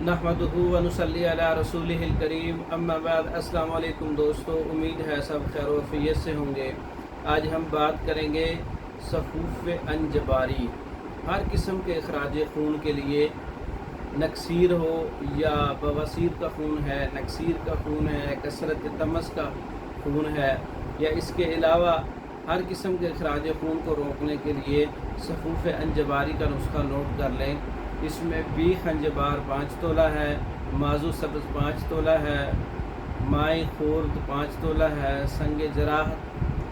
नहमदुहु व नुसल्ली अला रसूलिहिल करीम अम्मा बाद। अस्सलाम वालेकुम दोस्तों, उम्मीद है सब खैर व आफियत से होंगे। आज हम बात करेंगे सफूफ अंजबारी। हर किस्म के अखराज खून के लिए, नक्सीर हो या बवासीर का खून है, नक्सीर का खून है, कसरत तमस का खून है, या इसके अलावा हर किस्म के अखराज खून को रोकने के लिए सफूफ अंजबारी का नुस्खा नोट कर लें। इसमें बीख अंजबार 5 तोला है, माजू सब्ज़ 5 तोला है, माई खुर्द 5 तोला है, संग जराह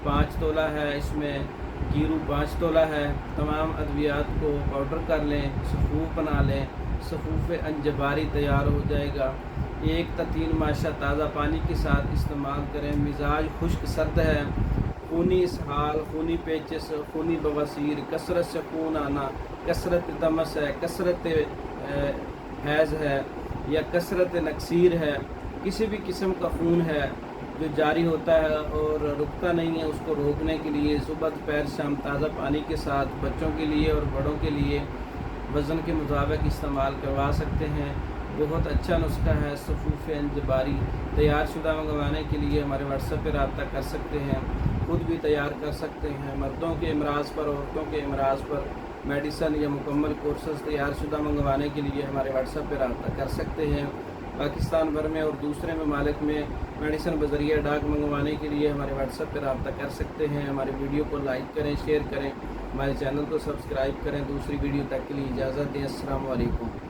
5 तोला है, इसमें कीरू 5 तोला है। तमाम अद्वियात को पाउडर कर लें, सफूफ बना लें, सफूफ अंजबारी तैयार हो जाएगा। 1 ता 3 माशा ताज़ा पानी के साथ इस्तेमाल करें। मिजाज खुश्क सर्द है, खूनी इसहाल, खूनी पेचिस, खूनी बवासीर, कसरत से खून आना, कसरत तमस है, कसरत हैज़ है या कसरत नक्सीर है, किसी भी किस्म का खून है जो जारी होता है और रुकता नहीं है, उसको रोकने के लिए सुबह दोपहर शाम ताज़ा पानी के साथ बच्चों के लिए और बड़ों के लिए वज़न के मुताबिक इस्तेमाल करवा सकते हैं। बहुत अच्छा नुस्खा है सफूफ अंजबारी। तैयार शुदा मंगवाने के लिए हमारे व्हाट्सएप पर रब्ता कर सकते हैं, खुद भी तैयार कर सकते हैं। मर्दों के अमराज पर, औरतों के अमराज पर मेडिसन या मुकम्मल कोर्सेज तैयार शुदा मंगवाने के लिए हमारे व्हाट्सएप पर रब्ता कर सकते हैं। पाकिस्तान भर में और दूसरे ममालिक में मेडिसन बज़रिया डाक मंगवाने के लिए हमारे व्हाट्सएप पर रब्ता कर सकते हैं। हमारे वीडियो को लाइक करें, शेयर करें, हमारे चैनल को सब्सक्राइब करें। दूसरी वीडियो तक के लिए इजाज़त दें। अस्सलाम वालेकुम।